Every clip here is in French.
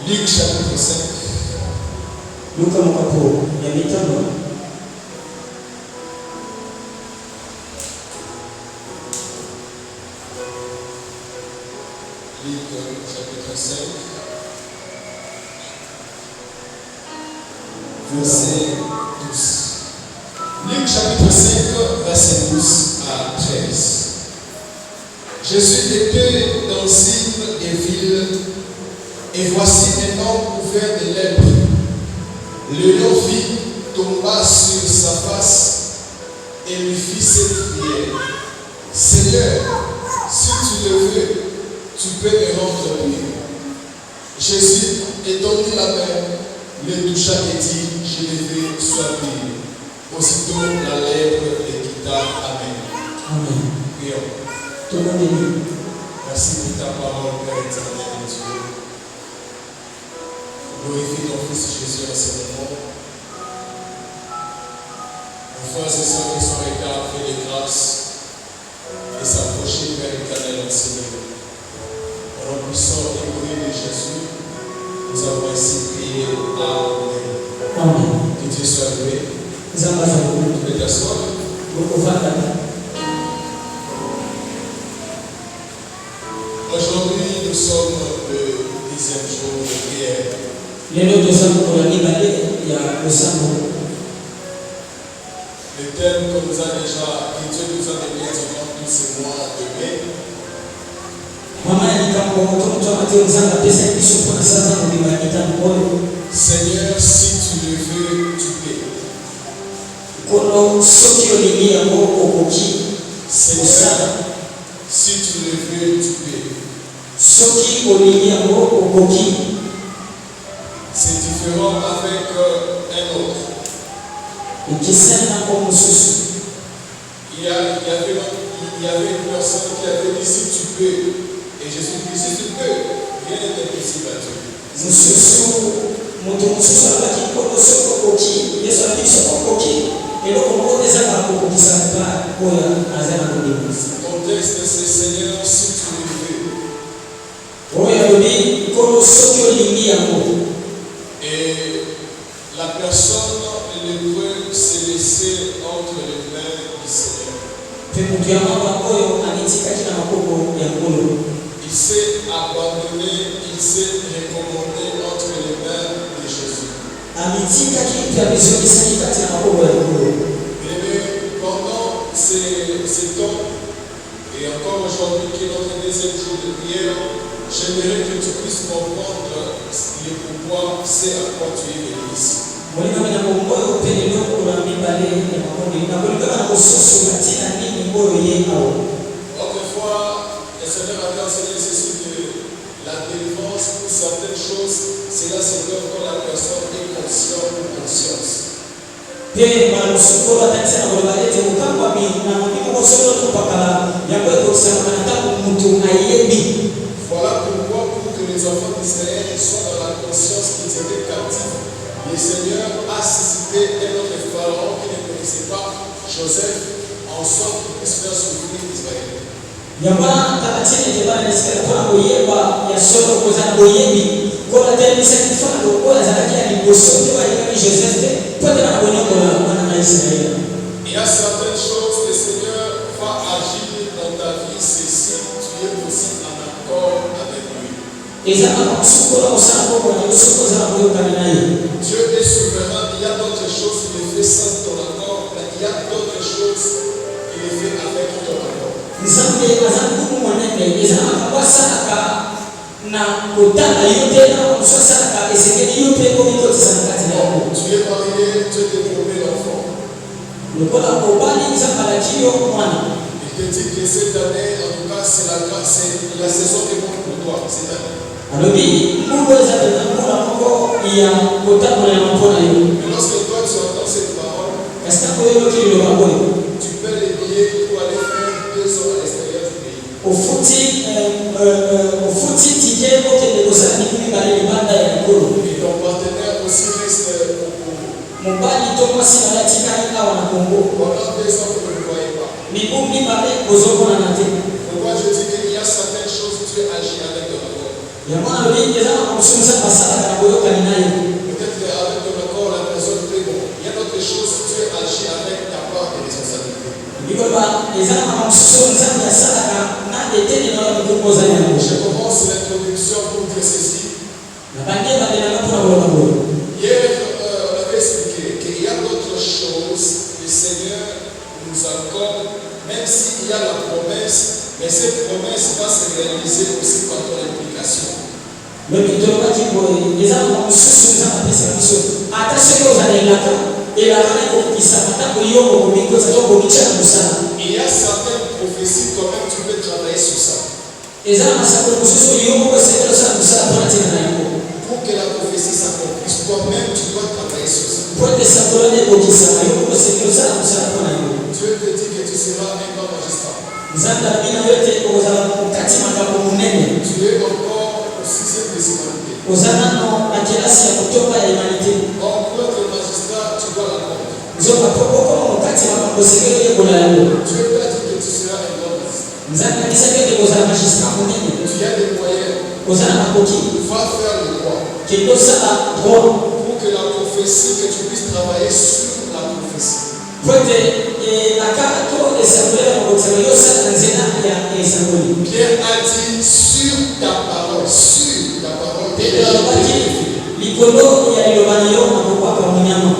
Luc chapitre 5. Chapitre 5, verset 12. Luc chapitre 5, verset 12 à 13. Jésus était dans une des villes, et voici un homme couvert de lèpre. Le vit, tomba sur sa face et lui fit cette prière: Seigneur, si tu le veux, tu peux me rendre pur. Jésus étendit la main, le toucha et dit: Je le veux, sois pur. Aussitôt la lèpre le quitta. Amen. Amen. Prions. Merci pour ta parole, Père éternel et Dieu. Glorifie ton Fils Jésus en ce moment. Nos frères et sœurs qui sont réclamés de grâce et s'approcher vers l'éternel en ce moment. Au nom puissant et glorieux de Jésus, nous avons ainsi prié. Amen. Amen. Que Dieu soit loué. Tu peux t'asseoir. Aujourd'hui, nous sommes le 10e jour de prière. Le thème que nous a déjà, que Dieu nous a donné durant tous ces mois de mai. Seigneur, si tu le veux, tu peux. Seigneur, si tu le veux, tu peux. C'est différent avec un autre. Il y avait une personne qui avait dit: si tu peux. Et Jésus dit: si tu peux, rien n'est impossible à Dieu. Le contexte, c'est: Seigneur, si tu le veux. Et la personne ne peut se laisser entre les mains du Seigneur. Il s'est abandonné, il s'est recommandé entre les mains de Jésus. Et pendant ces temps, et encore aujourd'hui qui est notre deuxième jour de prière, j'aimerais que tu puisses comprendre le pouvoir, c'est à quoi tu es venu ici. Autrefois, le Seigneur avait enseigné ceci, que la délivrance pour certaines choses, cela se donne quand la personne est consciente ou conscience. Voilà pourquoi, pour que les enfants d'Israël soient dans la conscience qu'ils étaient captifs, le Seigneur a suscité un autre pharaon qui ne connaissait pas Joseph, en sorte qu'il puisse faire souffrir Israël. Il y a certaines choses que le Seigneur va agir dans ta vie, c'est si tu es aussi en accord avec lui. Dieu est souverain, il y a d'autres choses qu'il fait sans ton accord, mais il y a d'autres choses qu'il fait avec ton accord. Tu es marié, Dieu te promet l'enfant. Il te dit que cette année, en tout cas, c'est la saison des bons pour toi, cette année. Et lorsque toi tu entends cette parole, tu paies les billets pour aller faire 2 ans à l'extérieur du pays. Et ton partenaire aussi reste au Congo. Pendant 2 ans, vous ne le voyez pas. Pourquoi je dis qu'il y a certaines choses que Dieu agit avec ton accord. Peut-être avec ton accord, la personne fait bon. Il y a d'autres choses que Dieu agit avec ta part de responsabilité. Je commence l'introduction pour dire ceci. Hier, on avait expliqué qu'il y a d'autres choses que le Seigneur nous accorde, même s'il y a la promesse, mais cette promesse va se réaliser aussi par ton implication. Il y a certaines prophéties, quand même, tu peux travailler sur ça. Pour que la prophétie s'accomplisse, toi-même, tu dois travailler sur ça. Dieu te dit que tu seras un grand magistrat. Tu es encore au 6e des humanités. En tant que magistrat, tu dois l'attendre. Dieu t'a dit que tu seras un grand magistrat. Tu as des moyens. Va faire le droit. Pour que la prophétie, que tu puisses travailler sur la prophétie. Pierre a dit sur ta parole,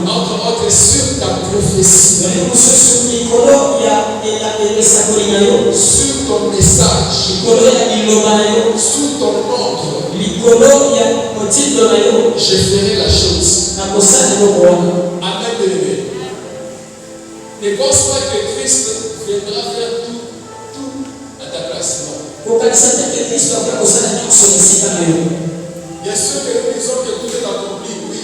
entre autres sur ta prophétie, sur ton message, sur ton ordre, je ferai la chose. Amen, bébé. Ne pense pas que Christ viendra faire tout à ta place. Non. Bien sûr que nous disons que tout est accompli, oui.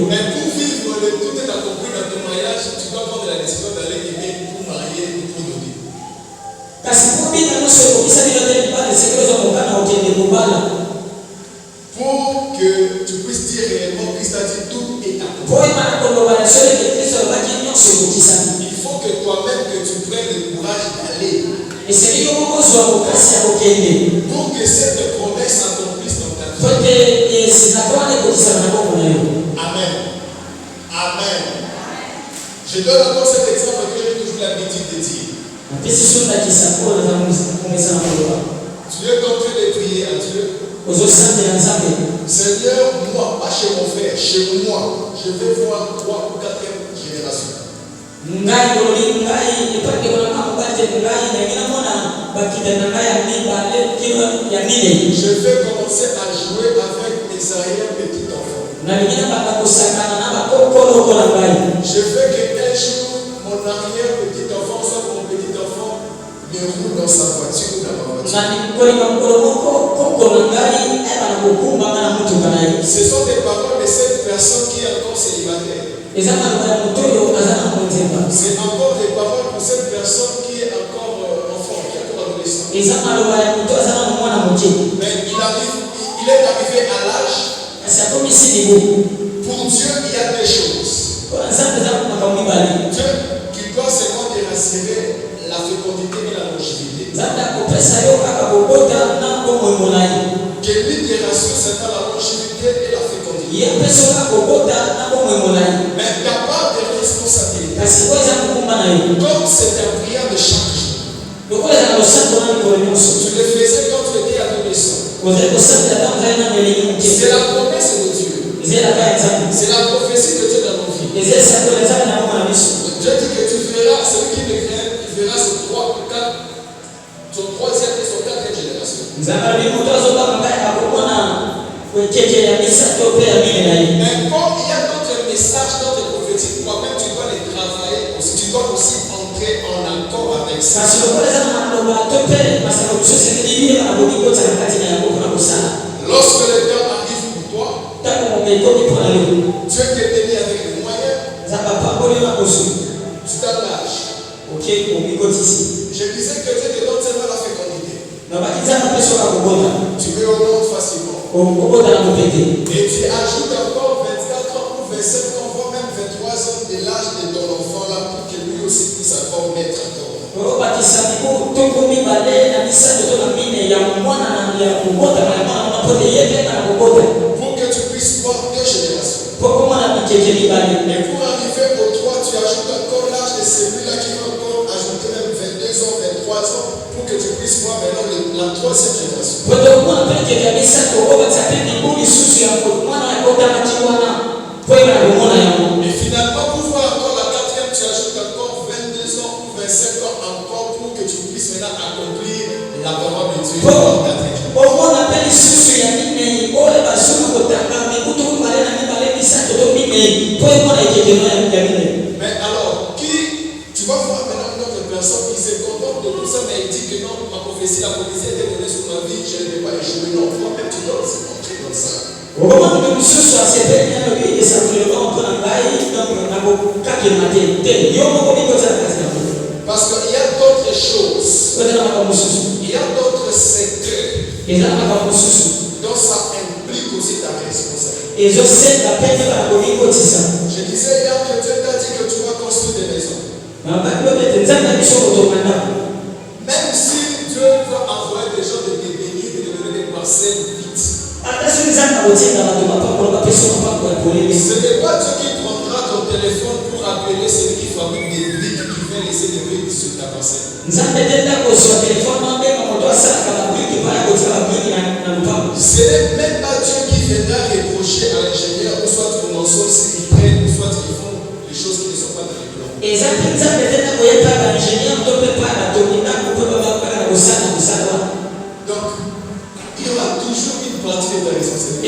Mais pour vivre le tout est accompli dans ton mariage, tu dois prendre la décision d'aller aimer pour marier ou pour donner. Pour que tu puisses dire réellement, Christ a dit tout est accompli. Il faut que toi-même que tu prennes le courage d'aller. Pour que cette promesse s'accomplisse dans ta vie. Amen. Amen. Je donne encore cet exemple que j'ai toujours l'habitude de dire. Tu es en train de prier à Dieu. Seigneur, moi, pas chez mon frère, chez moi, je vais voir 3 ou 4e génération. Je vais commencer à jouer avec mes arrière-petits-enfants. Je veux qu'un jour, mon arrière-petit-enfant soit mon petit-enfant me roule dans sa voiture ou dans ma voiture. Ce sont des paroles de cette personne qui est encore célibataire. C'est encore des paroles pour cette personne qui est encore enfant, qui est encore adolescent. Mais il est arrivé à l'âge. Pour Dieu, il y a des choses. Dieu qui doit seulement déraciner la fécondité et la longévité. Que lui dérassure seulement la longévité et la fécondité. Mais ta part de responsabilité. Comme c'est un prière de chaque jour. Tu le faisais quand tu étais adolescent. C'est la promesse de Dieu. C'est la prophétie de Dieu dans nos vies. Dieu dit que tu verras, celui qui me craint, il verra son troisième et son quatrième génération. Mais comme il y a d'autres messages, d'autres prophéties, toi-même tu dois les travailler aussi. Tu dois aussi entrer en accord avec ça. Lorsque le temps arrive pour toi, Dieu t'est béni avec les moyens. Tu t'engages. Je disais que Dieu te donne seulement la fécondité. Tu mets au monde facilement. Et tu ajoutes encore 24 ans ou 27 ans, voire même 23 ans de l'âge de ton enfant là pour que lui aussi puisse encore mettre à ton. Pour que tu puisses voir deux générations. Et pour arriver au 3, tu ajoutes encore l'âge de celui-là qui va encore ajouter même 22 ans, 23 ans pour que tu puisses voir maintenant la troisième génération. Et finalement, pour voir encore la quatrième, tu ajoutes encore 22 ans ou 25 ans encore pour que tu puisses maintenant accomplir la parole de Dieu. Mais alors, tu vas voir maintenant une autre personne qui se contente de tout ça, mais il dit que non, ma prophétie, la prophétie était donnée sur ma vie, je ne vais pas échouer. Non, toi-même tu dois aussi entrer dans ça. Parce qu'il y a d'autres choses, il y a d'autres secteurs dont ça implique aussi ta responsabilité. Je disais hier que Dieu t'a dit que tu vas construire des maisons. Même si Dieu va envoyer des gens de te bénir et de donner des parcelles vite. Ce n'est pas Dieu qui prendra ton téléphone pour appeler celui qui fabrique des briques qui vient laisser des briques sur ta parcelle. Ce n'est même pas Dieu qui viendra reprocher à l'ingénieur ou soit au maçon s'ils prennent ou soit ils font les choses qui ne sont pas dans les plans. Donc, il y aura toujours une partie de ta responsabilité.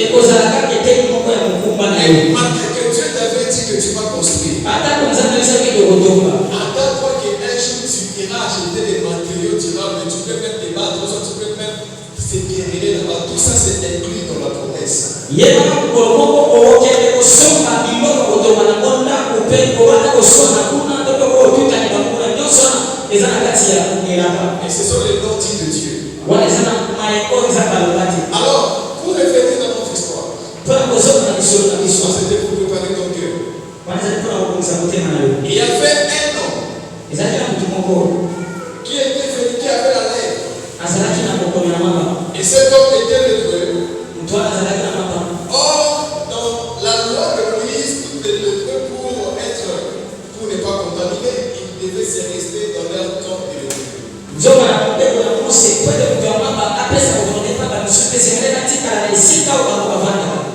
Malgré que Dieu t'avait dit que tu vas construire, attends-toi qu'un jour tu iras acheter des matériaux durables, tu peux même te battre, tu peux même se guérir là-bas. Tout ça c'est inclus dans la promesse. Et ce sont les noms dits de Dieu. Alors, pour revenir dans notre histoire, c'était pour préparer ton cœur. Il y avait un homme qui était venu, qui avait la lèvre. Et cet homme était lépreux. Or, dans la loi de Moïse, tout les lépreux pour ne pas contaminer, ils devaient se rester dans leur camp et le lépreux.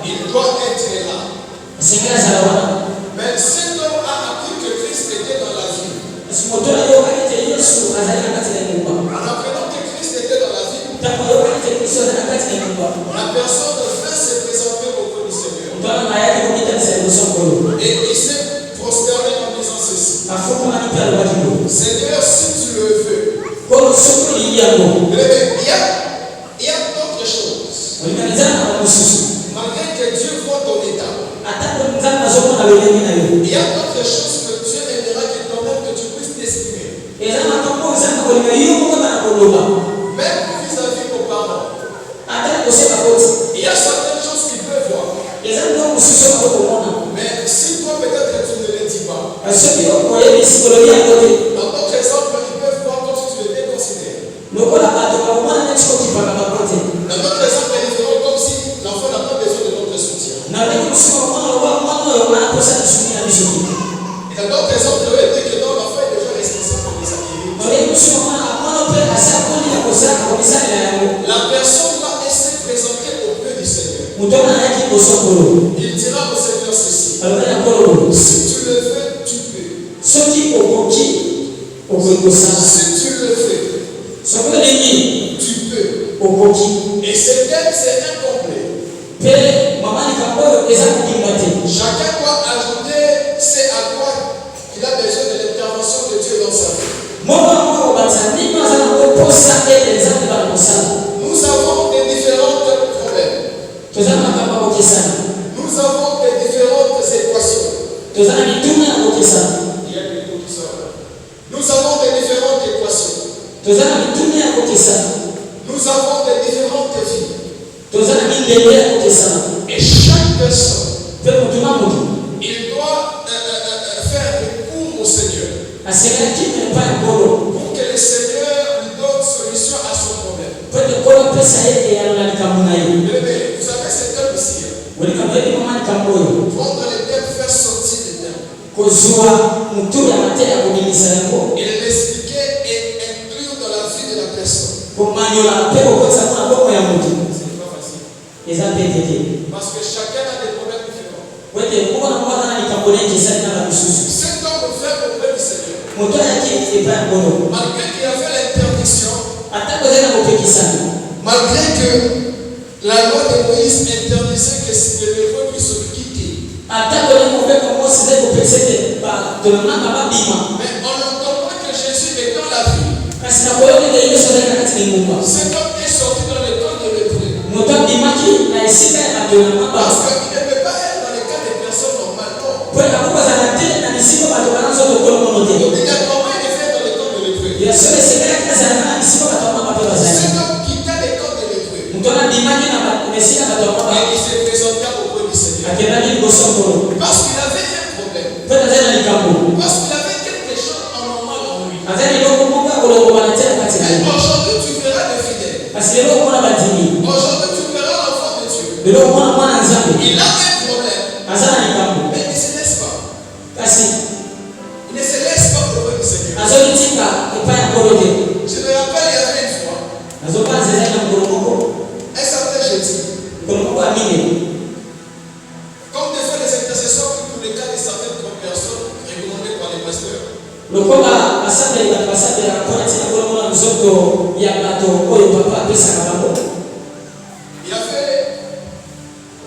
Il doit être là. Mais cet homme a appris que Christ était dans la vie. En apprenant que Christ était dans la vie, la personne vint se présenter auprès du Seigneur. Et il s'est prosterné en disant ceci: Seigneur, si tu le veux, il y a d'autres choses. Malgré que Dieu voit ton état, Il y a d'autres choses que Dieu aimera que toi-même que tu puisses t'exprimer. Même vis-à-vis de vos parents. Il y a certaines choses qu'ils peuvent voir. Mais si toi peut-être tu ne les dis pas. Dans d'autres exemples, ils peuvent voir comme si tu les déconsidères. Dans d'autres exemples, ils verront comme si l'enfant n'a pas besoin de notre soutien. Et dans d'autres exemples, je vais dire que non, l'enfant est déjà responsable de sa vie. La personne là, elle s'est présentée auprès du Seigneur. Il dira au Seigneur ceci. Si tu le fais, tu peux. Si tu le fais, tu peux. Et c'est incomplet. Chacun doit ajouter c'est à quoi il a besoin de l'intervention de Dieu dans sa vie. Nous avons des différents problèmes. Nous avons des différentes équations. Il y a des mots qui sortent. Nous avons des différentes équations. Nous avons des différentes vies. Et chaque personne, il doit faire recours au Seigneur pour que le Seigneur lui donne solution à son problème. Vous savez, c'est comme ici. Prendre les termes, faire sortir les termes. Et l'expliquer et inclure dans la vie de la personne. C'est pas facile. Parce que chacun a des problèmes différents. Cet homme fait auprès du Seigneur. Malgré qu'il a fait l'interdiction, malgré que la loi de Moïse interdisait que le lépreux puisse se quitter. Mais on n'entend pas que Jésus est dans la vie. Cet homme est sorti dans le temps de lépreux. Parce qu'il ne peut pas être dans le cas des personnes normalement. Obligatoirement, il est fait dans le temps de lépreux. Cet homme quitta le temps de lépreux. Et il s'est présenté auprès du Seigneur. Parce qu'il avait un problème. Parce qu'il avait quelque chose en normal en lui. Et aujourd'hui, tu verras des fidèles. Aujourd'hui, tu verras l'enfant de Dieu. Il a un problème. Mais il ne se laisse pas. Il ne se laisse pas auprès du Seigneur. Je me rappelle, il y avait une fois. Un certain jeudi. Comme des fois les intercesseurs pour les cas de certaines personnes recommandées par les pasteurs. Il a fait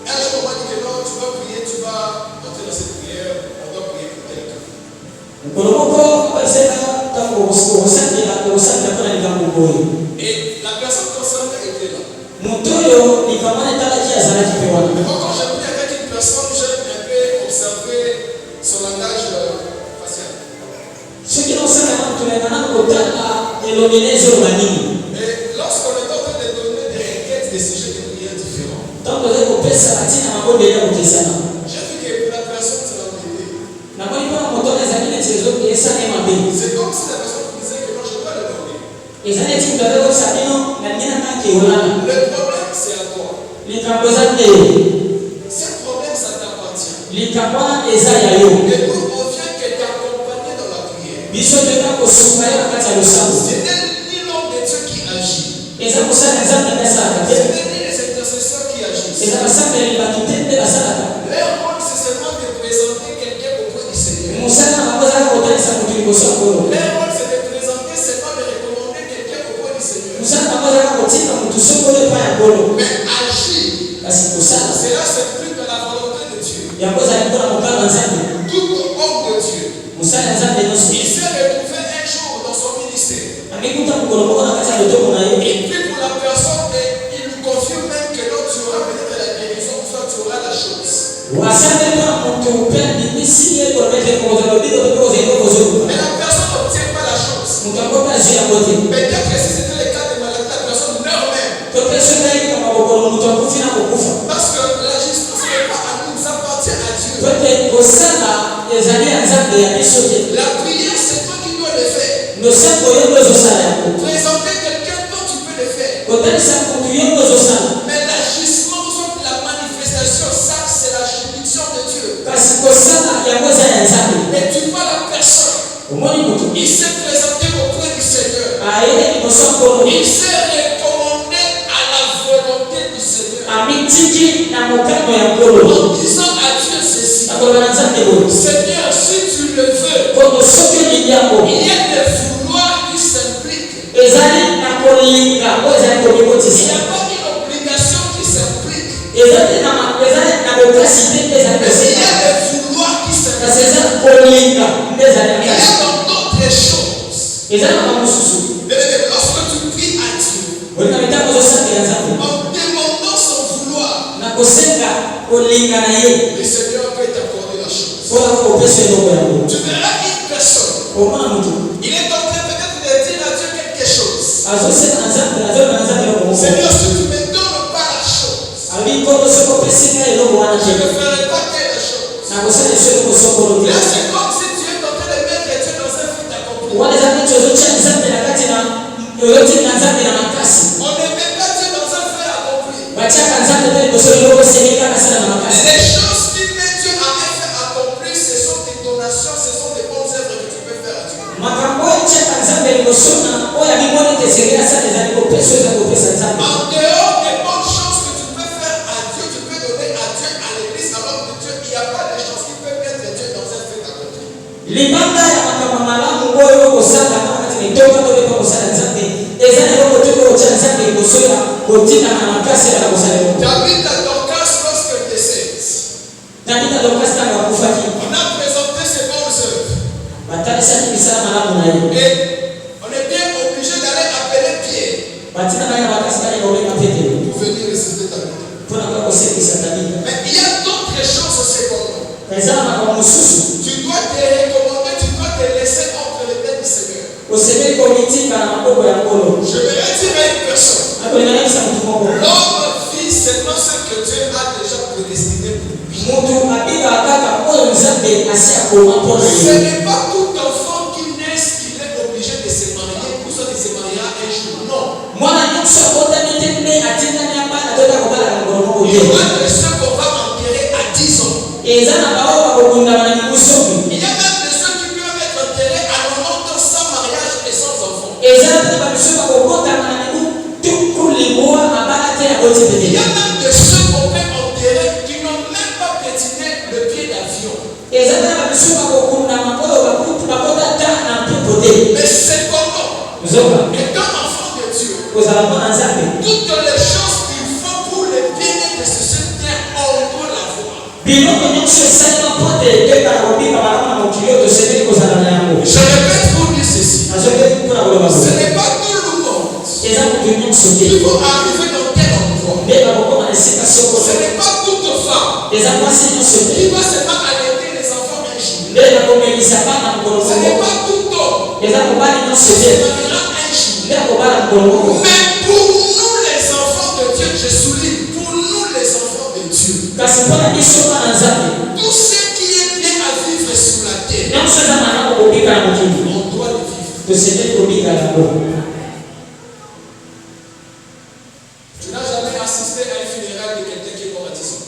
un jour, on m'a dit que non, tu vas prier, tu vas entrer dans cette prière, on doit prier pour quelqu'un. Et la personne concernée était là. Mais quand j'ai pris avec une personne, j'ai un peu observé son langage facial. Et lorsqu'on est en train de donner des requêtes, des sujets de prière différents, j'ai vu que pour la personne, ça l'a aidé. C'est comme si la personne disait que non, je ne peux pas le donner. Le problème, c'est à toi. Ce problème, ça t'appartient. Et nous, on vient que t'accompagner dans la prière. Ce n'est ni l'homme de Dieu qui agit. Ce n'est ni les intercesseurs qui agissent. Leur rôle, c'est seulement de présenter quelqu'un auprès du Seigneur. Leur rôle, c'est de présenter, c'est pas de recommander quelqu'un auprès du Seigneur. Mais agir, cela s'implique dans la volonté de Dieu. Tout homme de Dieu, il s'est retrouvé un jour dans son ministère. Et puis pour la personne, il nous confirme même que non, tu auras peut-être la guérison, soit tu auras la chose. La prière, c'est toi qui dois le faire. Présenter quelqu'un, toi tu peux le faire. Mais l'agissement, la manifestation, ça c'est la juridiction de Dieu. Et tu vois la personne. Il s'est présenté auprès du Seigneur. Il s'est recommandé à la volonté du Seigneur. En disant à Dieu ceci. Seigneur, si tu le veux, il y a des vouloirs qui s'impliquent. Il n'y a pas une obligation qui s'implique. Mais il y a des vouloirs qui s'impliquent. Il y a dans d'autres choses. Lorsque tu pries à Dieu, en demandant son vouloir, le Seigneur peut t'accorder la chose. Tu verras une personne. Il est en train peut-être de dire à Dieu quelque chose. Seigneur, si tu me donnes pas la chose, je ne ferai pas telle chose. Là, c'est comme si Dieu est en train de mettre Dieu dans un fruit accompli. On ne met pas Dieu dans un fruit accompli. Les choses qui mettent Dieu à un fait accompli, ce sont tes donations, ce sont des bonnes œuvres que tu peux faire à Dieu. En dehors des bonnes choses que tu peux faire à Dieu, tu peux donner à Dieu, à l'église, alors que Dieu, il n'y a pas de choses qui peuvent mettre Dieu dans un fait accompli. David a Dorcas lorsqu'elle décède. On a présenté ses bonnes œuvres. Et on est bien obligé d'aller appeler Pierre pour venir ressusciter ta vie. Mais il y a d'autres choses cependant. Tu dois te recommander, tu dois te laisser entre les mains du Seigneur. Je vais dire à une personne, l'homme vit seulement ce que Dieu a déjà prédestiné pour lui. Ce n'est pas tout enfant qui naît qu'il est obligé de se marier, ou soit de se marier un jour. Non. Il y a de ceux qu'on va enterrer à 10 ans. Il y a même de ceux qui peuvent être enterrés à 90 ans sans mariage et sans enfant. Il y a même de ceux qu'on peut enterrer qui n'ont même pas pétiné le pied d'avion. Mais cependant, étant enfant de Dieu, toutes les choses qu'il faut pour le bien-être de ce Seigneur, on doit l'avoir. Je répète pour dire ceci. Ce n'est pas tout le monde qui va arriver dans tel endroit. Ce n'est pas toute femme qui va se mettre à allaiter les enfants un jour. Ce n'est pas tout homme qui se mariera un jour. Mais pour nous les enfants de Dieu, je souligne, pour nous les enfants de Dieu, tout ce qui est bien à vivre sur la terre, on doit le vivre. Tu n'as jamais assisté à un funérail de quelqu'un qui est mort à 10 ans.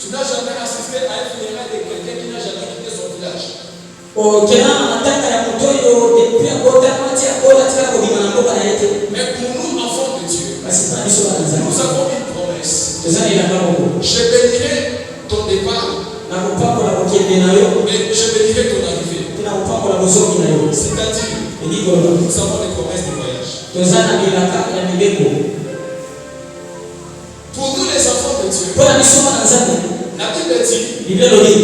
Tu n'as jamais assisté à un funérail de quelqu'un qui n'a jamais quitté son village. Mais pour nous, enfants de Dieu, nous avons une promesse. Je bénirai ton départ et je bénirai ton arrivée. C'est-à-dire, nous avons des promesses de voyage. Pour nous les enfants de Dieu, la Bible dit,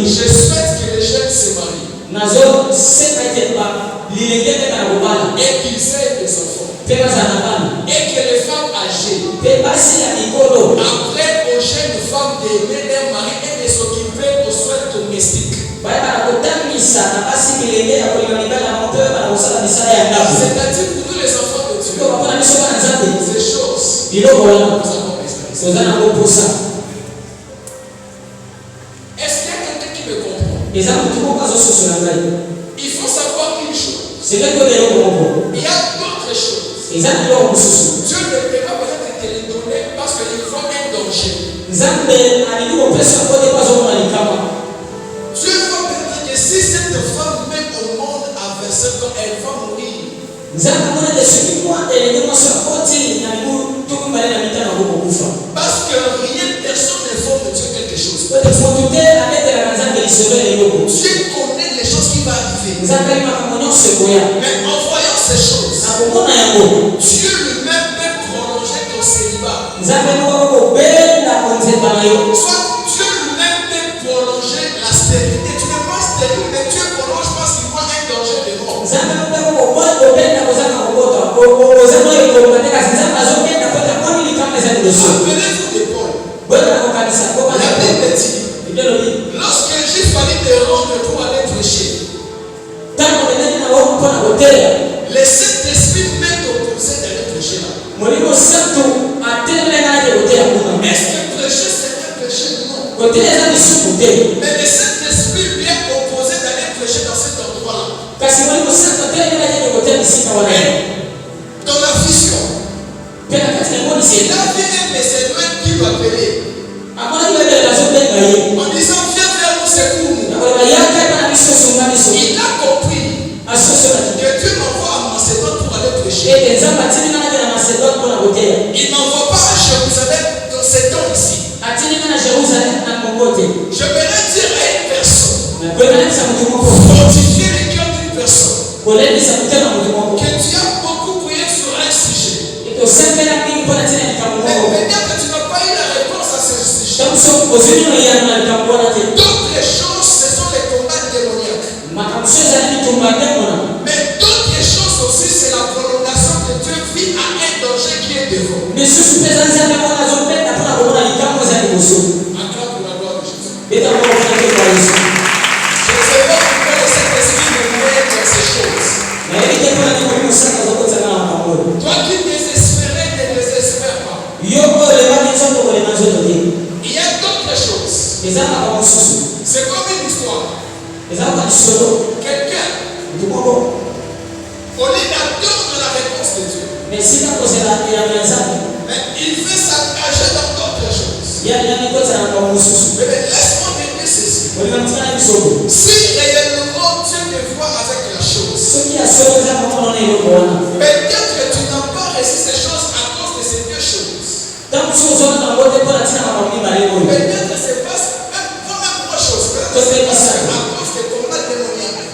je souhaite que les jeunes se marient et qu'ils aient des enfants et que les femmes âgées apprennent aux jeunes femmes d'aimer leur mari et de s'occuper aux soins domestiques. C'est-à-dire pour nous les enfants de Dieu, ces choses, nous avons besoin. Est-ce qu'il y a quelqu'un qui me comprend? Il faut savoir une chose. Il y a d'autres choses. Dieu ne peut pas peut-être te les donner parce qu'il faut un danger. Dieu veut peut-être que si cette femme met au monde à 25 ans, elle va mourir. Parce que rien, personne ne forme de Dieu quelque chose. Dieu connaît les choses qui vont arriver. Mais en voyant ces choses, Dieu lui-même peut prolonger ton célibat. Soit Dieu lui-même peut prolonger la stérilité. Tu n'es pas stérile, mais Dieu prolonge parce qu'il voit un danger de mort. Appelez-vous des Paul. La Bible dit, lorsque j'ai fallu te rendre pour aller prêcher, les Saint-Esprit m'ont opposé d'aller prêcher là. Est-ce que prêcher c'est un péché? Non. Mais le Saint-Esprit vient opposé d'aller prêcher dans cet endroit-là. Dans la vision, il a vu un mécénat qui l'appelait. En disant viens vers nous, secours-nous. Il a compris que Dieu m'envoie à Macédoine pour aller prêcher. Il ne m'envoie pas à Jérusalem dans ces temps ici. Je vais dire à une personne, fortifier le cœur d'une personne, que tu as beaucoup prié sur un sujet. Mais peut-être que tu n'as pas eu la réponse à ce sujet. D'autres choses, ce sont les combats démoniaques. Mais d'autres choses aussi, c'est la prolongation que Dieu vit à un danger qui est devant. Acclame pour la gloire de Jésus. Je ne sais pas pourquoi le Saint-Esprit me met dans ces choses. Toi qui désespérais, ne désespère pas. Il y a d'autres choses. C'est comme une histoire. Quelqu'un, au lieu d'attendre la réponse de Dieu, mais il veut s'engager dans d'autres choses. Mais laisse-moi te dire ceci. Si réellement Dieu te voit avec la chose, peut-être que tu n'as pas reçu ces choses à cause de ces deux choses. Peut-être que c'est pas même trois choses. Peut-être que c'est à cause de ton mal démoniaque.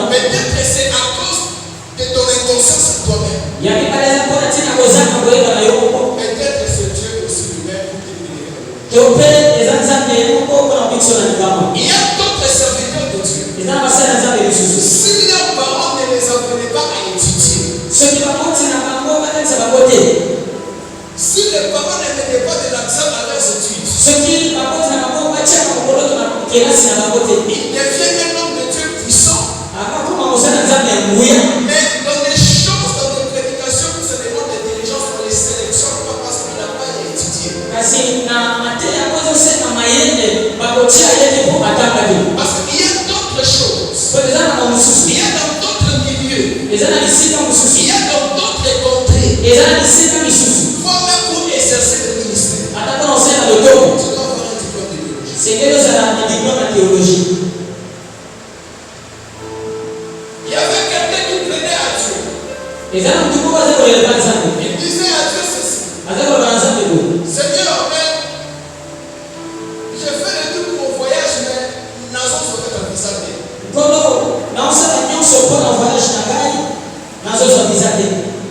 Peut-être que c'est à cause de ton inconscience à toi-même. Peut-être que c'est Dieu aussi lui-même pour te délivrer. Il y a d'autres serviteurs de Dieu. Si leurs parents ne les apprenaient pas à étudier, si les parents ne mettaient pas de l'accent à leurs études, il devient un homme de Dieu puissant. Mais dans les choses, dans les prédications, ça demande d'intelligence pour les sélections, pas parce qu'il n'a pas étudié. Parce qu'il y a d'autres choses. Il y a dans d'autres milieux. Il y a dans d'autres contrées. Toi-même pour exercer le ministère, tu dois avoir un diplôme de théologie. Il y avait quelqu'un qui plaidait à Dieu. Il disait à Dieu ceci. Seigneur, j'ai fait le tour pour mon voyage, mais nous n'avons pas fait un visa.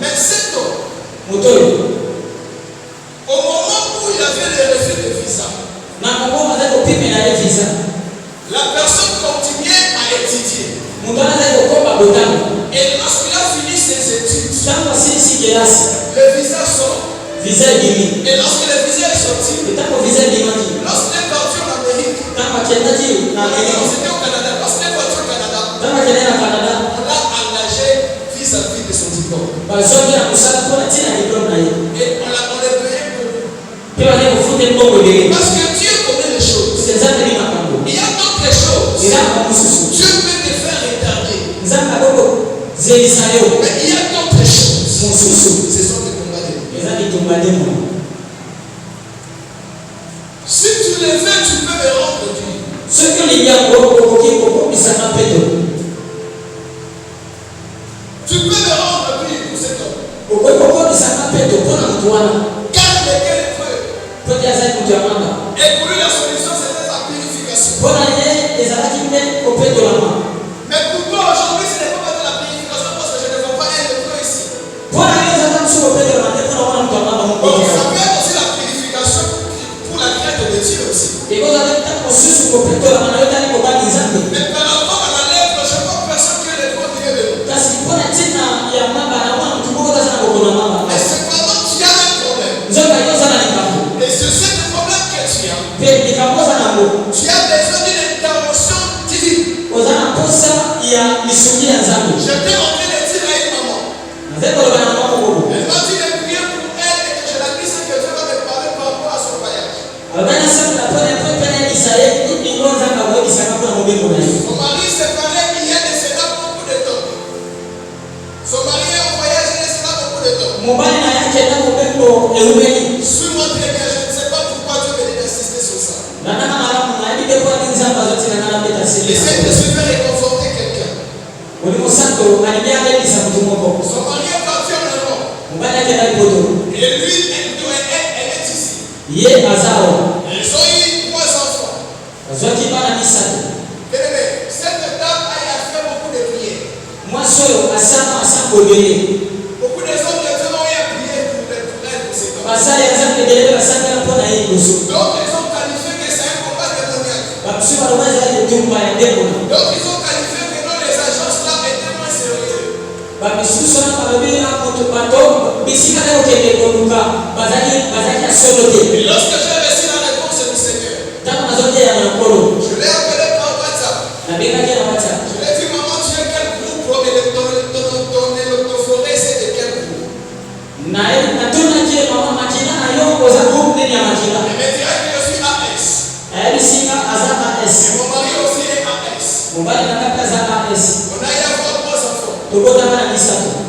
Mais cet homme, au moment où il avait le refus de visa, la personne continuait à étudier. Et lorsqu'il a fini ses études, le visa sort. Et lorsque le visa est sorti, lorsqu'il est parti en Amérique, c'était au Canada, lorsqu'il est parti au Canada, on l'a engagé vis-à-vis de son diplôme. Et on le Parce que Dieu connaît les choses. Il y a d'autres choses. Dieu peut te faire retarder. Mais il y a d'autres choses. Ce sont des combats de Dieu. Si tu les veux, tu peux me rendre Dieu. Tu peux me rendre Dieu pour cet homme. Car il est quel feu. Et pour lui, la solution, c'était sa purification. Mais pour toi, aujourd'hui, ce n'est pas de la purification parce que je ne vois pas un feu ici. Donc, ça peut être aussi la purification pour la crainte de Dieu aussi. Mais par rapport à la lèvre, je vois personne qui est le bon Dieu de nous. Mais cependant, tu as un problème. Et c'est ce problème que tu as. Tu as besoin d'une intervention divine. Je t'ai en train de dire à une maman. Elle m'a dit de prier pour elle et que je la dise que Dieu va me parler par rapport à son voyage. Son mari s'est parlé hier et c'est là beaucoup de temps. Son mari est en voyage et c'est là beaucoup de temps. Suis-moi très bien, je ne sais pas pourquoi Dieu me dit d'insister sur ça. Essaye de se faire réconforter quelqu'un. Son mari est parti en Europe. Et lui, elle est ici. Ils ont eu 3 enfants. Bien-aimé, cette dame a fait beaucoup de prières. Beaucoup de hommes de Dieu ont eu à prier pour elle pour ces temps. Donc ils ont qualifié que c'est un combat démoniaque. Donc ils ont qualifié que non, les agences là étaient moins sérieuses. Et lorsque j'ai reçu la réponse du Seigneur, je l'ai appelé par WhatsApp. Je lui ai dit, maman, tu es quel groupe? Ton forêt, c'est de quel groupe? Elle me dirait que je suis AS. Et mon mari aussi est AS. On a eu à avoir 3 enfants.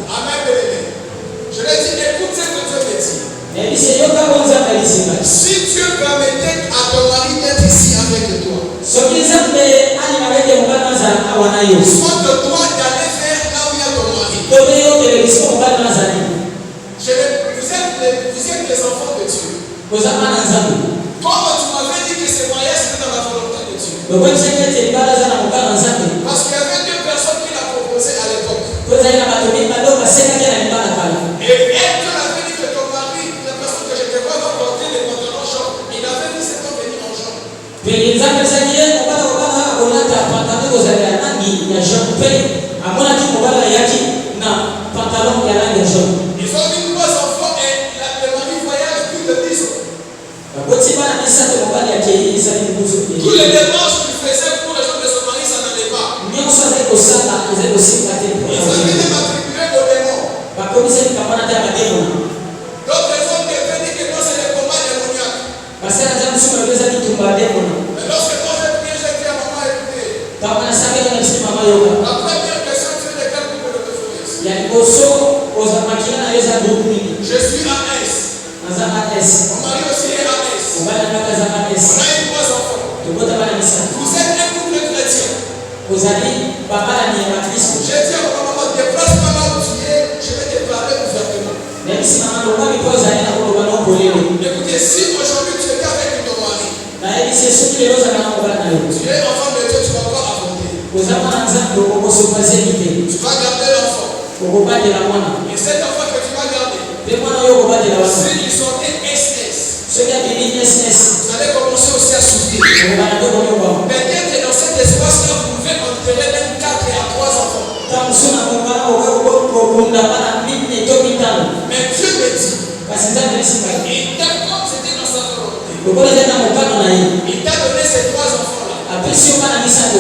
Amen, bébé. Je lui ai dit, écoute ce que Dieu me dit. Si Dieu permettait à ton mari d'être ici avec toi, soit de toi d'aller vers là où il y a ton mari. Vous êtes les enfants de Dieu. Comme tu m'avais dit que ce mariage c'était dans la volonté de Dieu. Parce qu'il y avait 2 personnes qui l'ont proposé à l'époque. Et elle te l'avait dit que ton mari, la personne que je te vois va porter les pantalons jaunes. Il avait dit c'est ton venir en jaune. Ils ont eu 3 enfants et le mari voyage plus de 10 ans. Tous les démarches qu'il faisait pour les gens de son mari, ça n'allait pas. Ils avaient même attribué au démon. Donc les hommes devaient dire que non, c'est le combat démoniaque. Mais lorsque moi j'ai prié, j'ai dit à maman, écoutez. La première question, c'est de quel groupe de l'autophoriste? Je suis AS. Mon mari aussi est AS. On a eu 3 enfants. Vous êtes un couple chrétien. J'ai dit à ma maman, déplace-moi là où tu es, je vais te parler ouvertement. Écoutez, si aujourd'hui tu es avec ton mari, tu es enfant de Dieu, tu ne vas pas affronter. Tu vas garder l'enfant. Et cet enfant que tu vas garder, s'ils sont SS, vous allez commencer aussi à souffrir. Peut-être dans cet espace-là, vous pouvez enterrer même 4 à 3 enfants. Mais Dieu me dit, il t'a comme c'était dans sa volonté. Il t'a donné ces 3 enfants-là.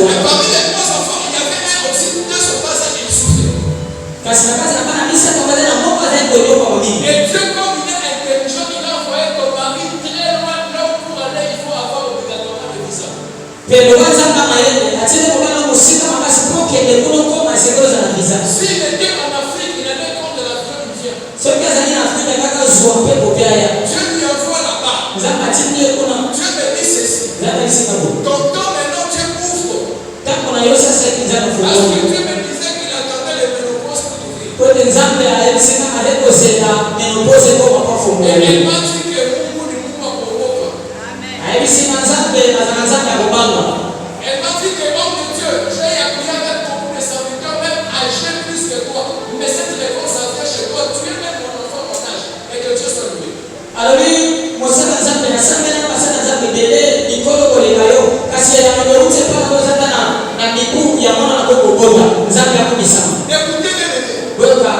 Et parmi les 3 enfants, il y avait un aussi, 2 sont pas ça, ils souffraient. Et Dieu, comme il est intelligent, il a envoyé ton mari très loin, là où Pelo kwanza mayele atende kubana musika makasi poke ekuno koma sekolo za visa. S'il était en Afrique, il avait compte de la fleur du vient. So kaza ni Afrika kaka zuwa pepo pia ya. Dieu lui envoie là-bas. Nzamba tindi kuna. Dieu me dit ceci. Nzamba isika bo. Ton temps maintenant Dieu ouvre. Tako na yosa sasa kinzana Parce fuko. que Dieu me disait qu'il attendait les ménopauses pour ouvrir. Kwa nzambe alisema aleko zeta menopause kwa mapafu Et mbele. il m'a dit que Mungu ni Mungu wa kuokoka. Alisema nzambe na nzambe akubanga. Elle m'a dit que homme de Dieu, j'ai appris avec beaucoup de serviteurs, même âgés plus que toi. Mais cette réponse a fait chez toi. Tu es même mon enfant, mon âge. Et que Dieu soit loué. Alors lui, mosaka nzambe na sambela pasana nzambe dele ikolo kolekayo kasi ya manyeuze pa kozata na miku ya mwana na kokogota nzambe akubisa. Écoutez bien, Weka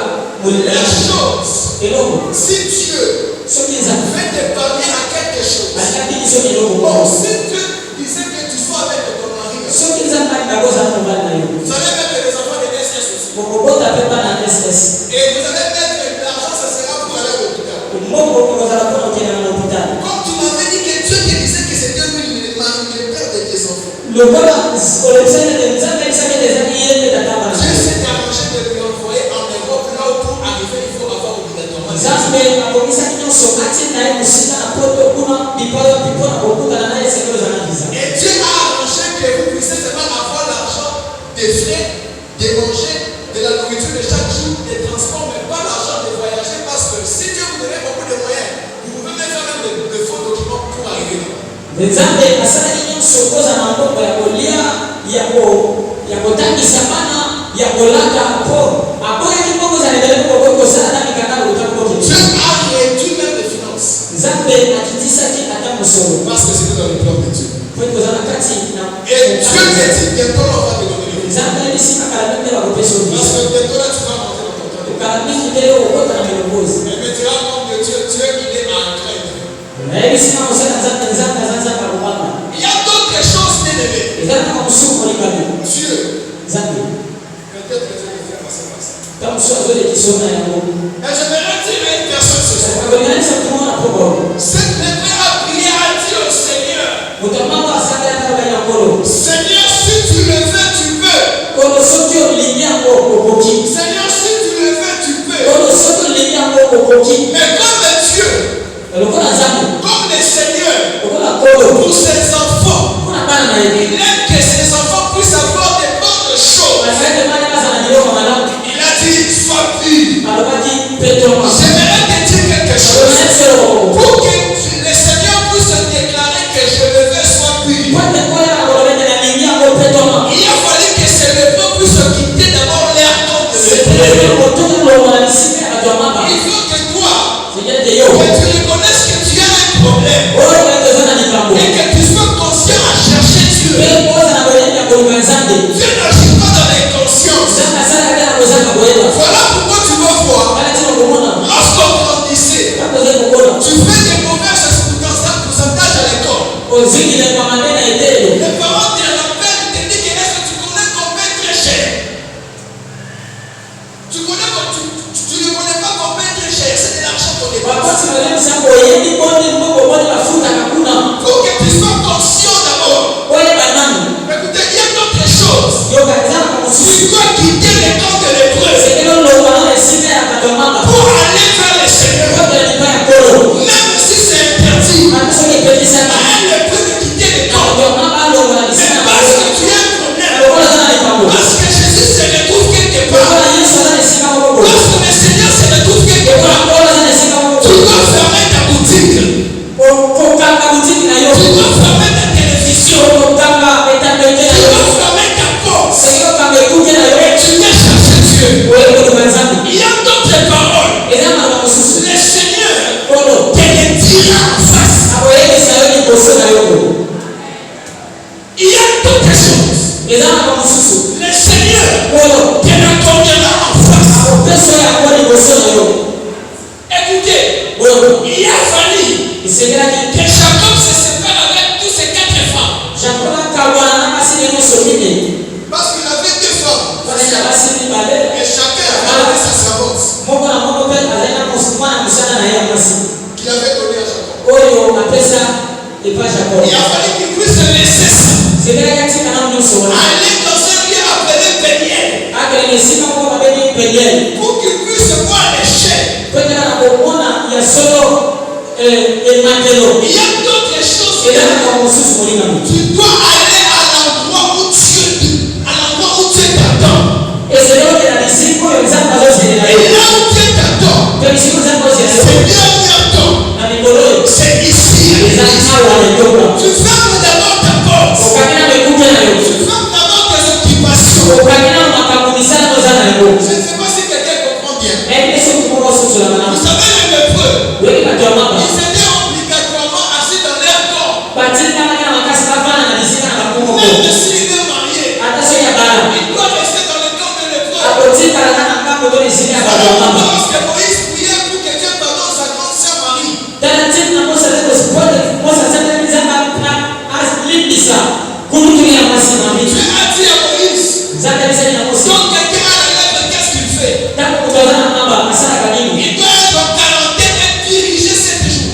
la chose, eloko si Dieu soki nzambe veut te parler à quelque chose, alakaki soki eloko bon, si Dieu disait que tu sois avec ton mari, soki nzambe alikakoza na mobali na yo vous allez mettre les enfants de SS aussi. kokobota mpe bana ss Et vous allez mettre que l'argent, ça sera pour aller à l'hôpital. moko kozala mpona okenda na hôpital Comme tu m'avais dit que Dieu te disait que c'était lui le père de tes enfants. lokola olebisani ete nzambe alisaki ete ezaki ye nde tata bana Dieu s'est arrangé de lui envoyer en Europe là où pour arriver il faut avoir obligatoirement. nzambe akomisaki nyonso atie na ye mosika na poto kuna bipayo mpona kokutana na ye sekelo eza na visa. Et Dieu a arrangé que vous puissiez seulement avoir l'argent des frais, de manger, de la nourriture de chaque jour, des transports, mais pas l'argent de voyager parce que si Dieu vous donnait beaucoup de moyens, vous pouvez même faire même de faux documents pour arriver là. nzambe asalaki nyonso koza na mbongo ya kolia ya kotangisa bana ya kolata mpo aboyaki mbongo za lebele moko kosala na mikakalo kotakoki Dieu a réduit même les finances. nzambe akitisaki ata mosolo Parce que c'était dans le plan de Dieu. po kozala kati na Et Dieu te dit bientôt on va te donner le visa. nzambe ebisika kala mingi bakopesa Parce obisa que bientôt là tu vas rentrer dans ton temps. okala mingi te yo okota na menopause Mais me dira l'homme de Dieu, Dieu il est en train de. nayebisika mosala nzambe nzambe aza nzambe akobanga Il y a d'autres choses bien-aimées. ezalaka mosuku molikami Dieu, nzambe peut-être que Dieu le fait passer par ça. ta mosu azolekisa na yango Et je vais dire à une personne ce soir. akolinganisa mtumona poko Cette levé a prié à Dieu au Seigneur. moto moko asambelaka lobai na nkolo Seigneur, si tu le veux, tu peux. kolo soki olingi yango okoki Seigneur, si tu le veux, tu peux. kolo soki olingi yango okoki Mais comme Dieu, lokola nzambe comme le Seigneur, lokola nkolo pour ses enfants, mpona bana na ye il aime que ses enfants puissent avoir des bonnes choses. basali bana bazala biloko malamu Il a dit, sois pur. alobaki petoma J'aimerais te dire quelque chose. alonesi eloko Pour que le Seigneur puisse déclarer que je le veux, sois pur. pote koya akolobete na lingi yango petoma Il a fallu que ces lèvres puissent quitter d'abord l'air compte de sepelele kotoka lolongo na bisika ya bato ya maba Il faut que toi, sekete yo que tu reconnaisses que tu as un problème oyo ete oza na likambo et que tu sois conscient à chercher Dieu. mpe oza na boyebi ya koluka nzambe Dieu n'agit pas dans l'inconscience. nzambe asalaka te na kozanga koyeba Voilà pourquoi tu vas voir, wana ntina komona lorsqu'on grandissait, ntango ozali kokola tu fais des mauvaises pourcentages à l'école. ozingilekwa mabe na etelo Les parents te rappellent, te disent que est-ce que tu connais combien très cher? Tu ne connais pas combien très cher, c'est de l'argent qu'on dépense. bakoti balebisa boyebi boni moko boni bafutaka kuna Pour que tu sois conscient d'abord. oyeba nani Écoutez, il y a d'autres choses. yoka ezalaka Tu mosusu dois quitter les camps de l'épreuve sekelo lolobana na esika ya bato ya maba pour aller vers le Seigneur. kotela lipa ya kolo Même si c'est interdit, ati soki epelisaka elle ne peut te quitter les camps. bato ya maba alongo na Mais bisika na parce bango que tu as un problème, lokola aza na likambo parce que Jésus se retrouve quelque part, lokola yesu aza na esika moko boye parce que le Seigneur se retrouve quelque lokola part, nkolo aza na esika moko tu boye dois fermer ta boutique, kokanga butiki na yo tu dois fermer ta télévision, kokanga etandeke na tu yo dois fermer ta porte seki okanga ekuke na yo et tu viens chercher Dieu. oye koluka nzambe Il y a d'autres paroles. eza maloba mosusu Le Seigneur kolo te le dira en face. akoyebisa yo liboso na yo Il y a d'autres choses. eza maloba mosusu Le Seigneur kolo te l'accordera en face. akopesa yo yango liboso na yo Écoutez, oyo il a fallu esengelaki que Jacob se sépare avec tous ses 4 femmes. jakob akabwana na basi ne nyonso minei Parce qu'il avait 2 femmes. basi na basi mibale Et chacun avait sa servante moko na moko mpe azali na mwana mosala na ye ya mwasi qu'il avait donnée à Jacob. oyo apesa epa jakob Il a fallu qu'il puisse laisser Allez dans un lieu appelé Peniel. Pour qu'il puisse voir les chaînes. Il y a d'autres choses. Tu dois aller à l'endroit où Dieu t'attend. Et là où Dieu t'attend, c'est bien bientôt. C'est ici. Tu fermes d'abord ta porte. Tu fermes d'abord tes occupations. Je ne sais pas si quelqu'un comprend bien. Vous savez, les lépreux, ils étaient obligatoirement assis dans leur corps. Même s'ils étaient mariés, ils doivent rester dans le corps de lépreux. Lorsque Moïse priait pour que Dieu pardonne sa grande sœur Marie, Dieu a dit à Moïse, quand quelqu'un a la lèvre, qu'est-ce qu'il fait? Il doit être en quarantaine et diriger 7 jours.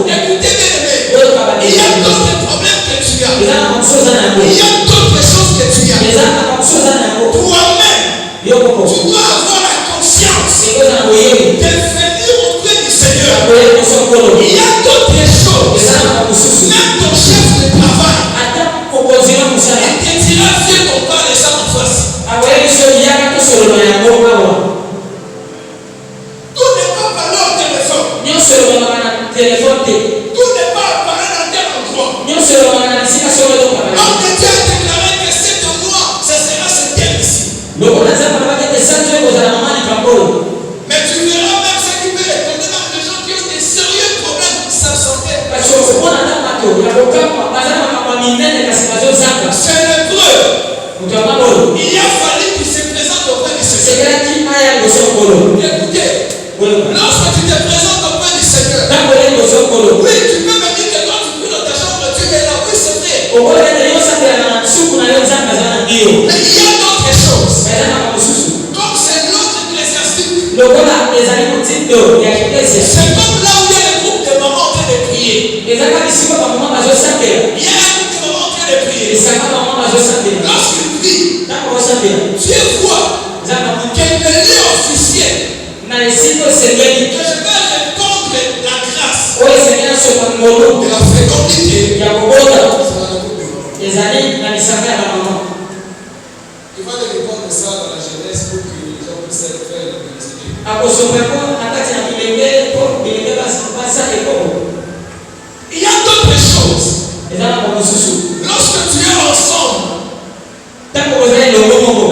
Écoutez bien, il y a d'autres problèmes que tu as. Il y a d'autres choses que tu as. Toi-même, tu dois avoir la conscience de venir auprès du Seigneur. Il y a d'autres choses. Même ton chef de travail, il te dira, viens qu'on parle de ça en face. Tout n'est pas parlé au téléphone. Tout n'est pas parlé dans tel endroit. L'homme de Dieu a déclaré que cet endroit, ce sera ce thème ici. Mais tu verras même ce qui peut étonner dans les gens qui ont des sérieux problèmes de sa santé. C'est le preuve. Il a fallu qu'il se présente auprès du Seigneur. Écoutez, lorsque tu te présentes auprès du Seigneur, oui, tu peux me dire que quand tu pries dans ta chambre, tu es là. Oui, c'est vrai. Mais il y a d'autres choses. Comme c'est l'autre ecclésiastique. C'est comme là où il y a le groupe de mamans en train de prier. Il y a un groupe de mamans en train de prier. Lorsqu'il prie, Dieu voit qu'il y a le lieu officiel que je vais répondre la grâce de la fécondité. Il va te répondre ça dans la jeunesse pour que les gens puissent faire l'université. Il y a d'autres choses. Lorsque tu es ensemble,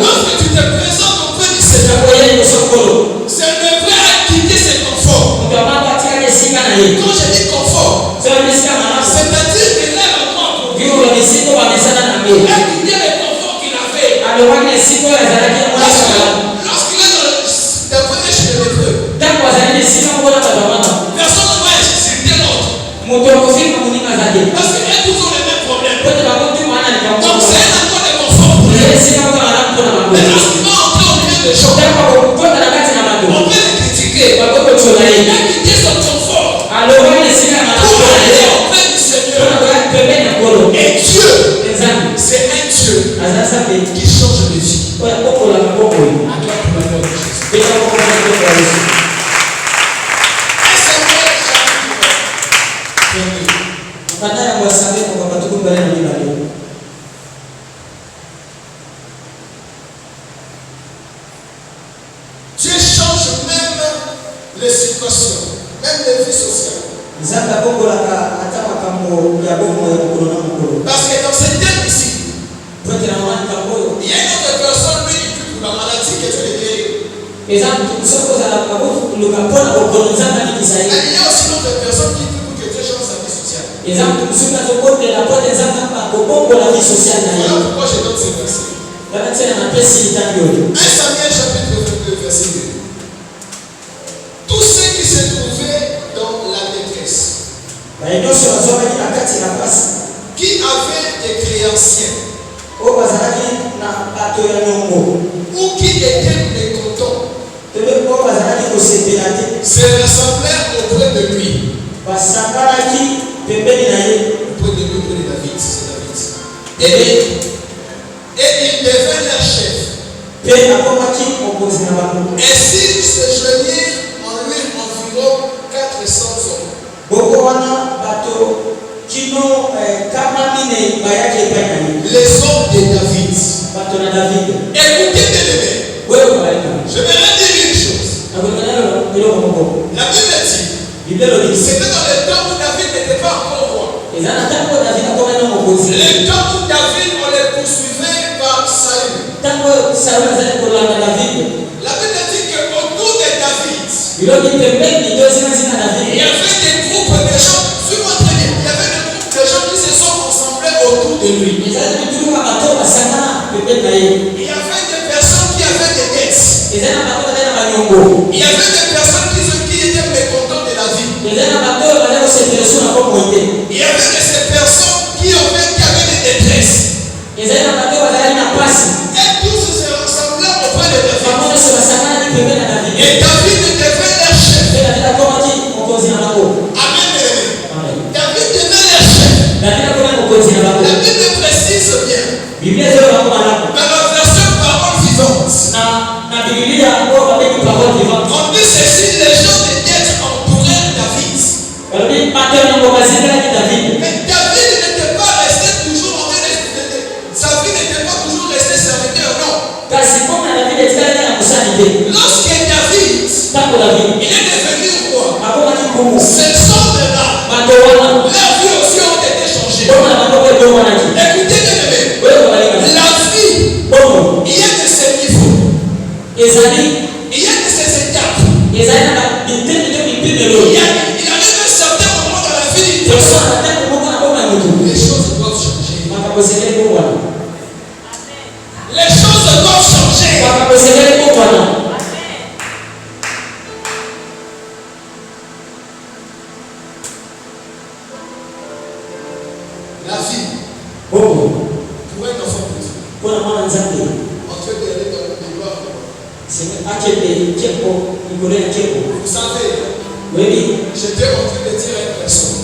lorsque tu te présentes auprès du Seigneur, c'est le vrai à quitter ses conforts. Quand je dis confort, c'est-à-dire que là, l'endroit pour vivre, a quitté le confort qu'il avait. Lorsqu'il est d'après chez le lépreux, personne ne va insulter l'autre. Parce qu'il y a toujours les mêmes problèmes. Donc c'est un endroit de confort pour lui. Mais lorsqu'il va entrer au milieu des gens, on peut le critiquer. Il a quitté son confort pour aller auprès du Seigneur. Et Dieu, c'est un Dieu qui change de vie. À toi pour la gloire de Jésus. Dieu change même les situations, même les vies sociales. Parce que dans cette terre ici, il y a une autre personne, lui, il prie pour la maladie que Dieu le guérit. Et il y a aussi d'autres personnes qui prient pour que Dieu change sa vie sociale. Voilà pourquoi je donne ces versets. 1 Samuel chapitre 22, verset 2. Tous ceux qui se trouvaient dans la détresse, qui avaient des créanciers, ou qui étaient mécontents, se rassemblèrent auprès de lui. Et il devint leur chef. Ainsi se joignirent en lui environ 400 hommes. Les hommes de David. Écoutez bien les mecs. Je vais leur dire une chose. La Bible dit, c'était dans le temps où David n'était pas encore roi. Le temps où David, on les poursuivait par Saül. La Bible dit qu'autour de David, il y avait des groupes de gens, suis-moi très bien, il y avait des groupes de gens qui se sont rassemblés autour de lui. Il y avait des personnes qui avaient des dettes. Il y avait des personnes qui étaient mécontentes de la vie. Il y avait de ces personnes qui avaient des détresses. Et tous se rassemblaient auprès de David. Et David devait leur chef. Amen. David devait leur chef. La Bible précise bien. Dans la version parole vivante. On dit ceci, les gens de tête entourèrent David. Mais David n'était pas resté toujours en train de... Sa vie n'était pas toujours resté serviteur, non. Lorsque David, il est devenu roi, ces hommes-là, leurs vies aussi ont été changées. Écoutez bien, la vie, il y a de ces niveaux. Il y a de ces étapes. Il arrive un certain moment dans la vie d'une personne. Les choses doivent changer. Les choses doivent changer. La vie, pour un enfant petit, en train d'aller dans le couloir. Vous savez, j'étais en train de dire à une personne,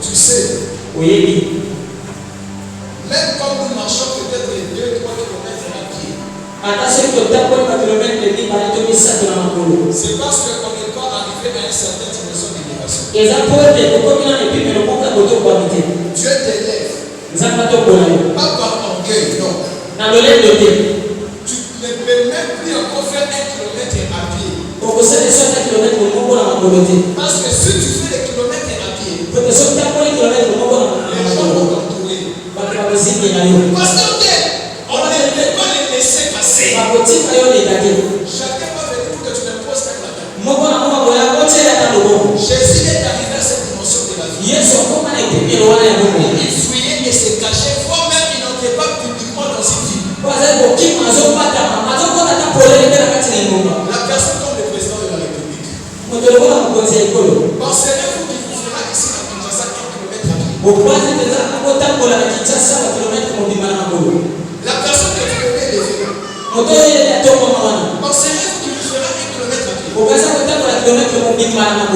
tu sais, même quand nous marchons peut-être les 2-3 km à pied, c'est parce qu'on n'est pas arrivé à une certaine dimension d'élévation. Dieu t'élève, pas par orgueil, non. Tu ne peux même plus encore faire 1 kilomètre à pied. Parce que si tu fais des kilomètres à pied, les gens vont t'entourer. Parce qu'on ne peut pas les laisser passer. Chacun va venir pour que tu ne poses pas la tête. Jésus est arrivé à cette dimension de la vie. Il fuyait et se cachait. Toi-même, il n'entrait pas publiquement dans cette vie. La personne comme le président de la République. Pensez-vous qu'il vous fera ici à Kinshasa 1 kilomètre à pied? La personne que tu connais les filles. Pensez-vous qu'il vous fera 1 kilomètre à pied?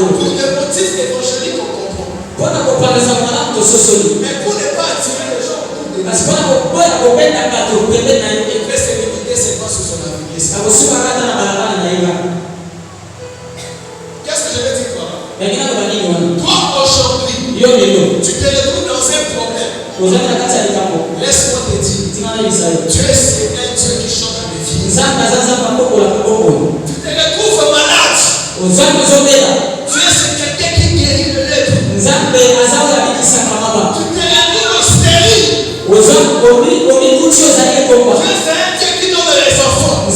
Pour des motifs évangéliques on comprend. Mais pour ne pas attirer les gens autour de nous, il peut se limiter seulement sur son avenir. Qu'est-ce que je veux dire toi? Toi aujourd'hui, tu te retrouves dans un problème. Laisse-moi te dire, Dieu c'est un Dieu qui change les vies. Tu te retrouves malade. Dieu c'est quelqu'un qui guérit le lèvre. Tu te retrouves stérile. Dieu c'est un Dieu qui donne les enfants.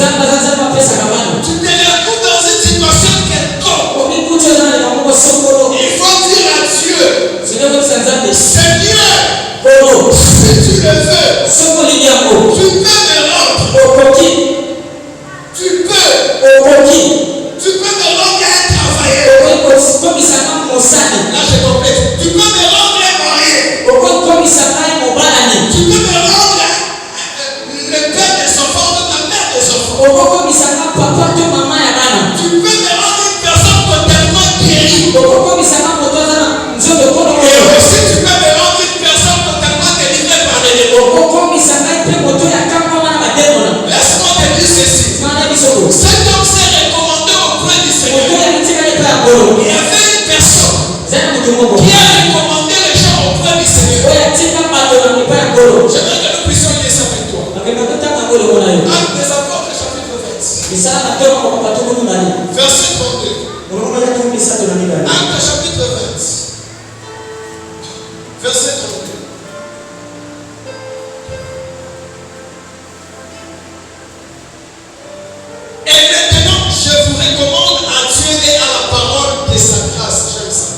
Tu te retrouves dans une situation quelconque. Il faut dire à Dieu, Seigneur, si tu le veux, tu peux me rendre. Tu peux me rendre un travailleur. Là je complète. Tu peux me rendre un marié. Tu peux me rendre le père de Acte chapitre 20, verset 32. Et maintenant, je vous recommande à Dieu et à la parole de sa grâce. J'aime ça.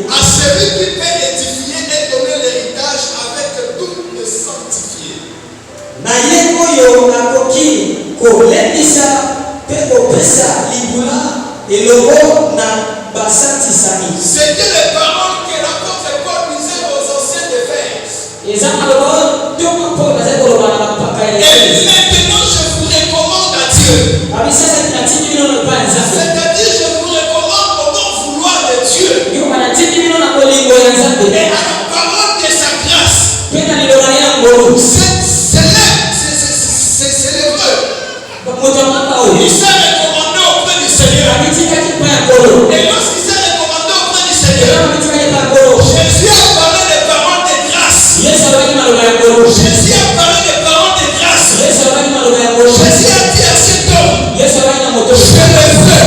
À celui qui peut édifier et donner l'héritage avec tout le sanctifié. C'était les paroles que l'apôtre Paul disait aux anciens d'Éphèse. Et maintenant, je vous recommande à Dieu. C'est-à-dire, je vous recommande au bon vouloir de Dieu. Et à la parole de sa grâce. C'est l'hébreu. Il s'est recommandé auprès du Seigneur. Et lorsqu'il s'est recommandé auprès du Seigneur, Jésus a parlé des paroles de grâce. Jésus a parlé des paroles de grâce. Jésus a dit à cet homme, je le veux.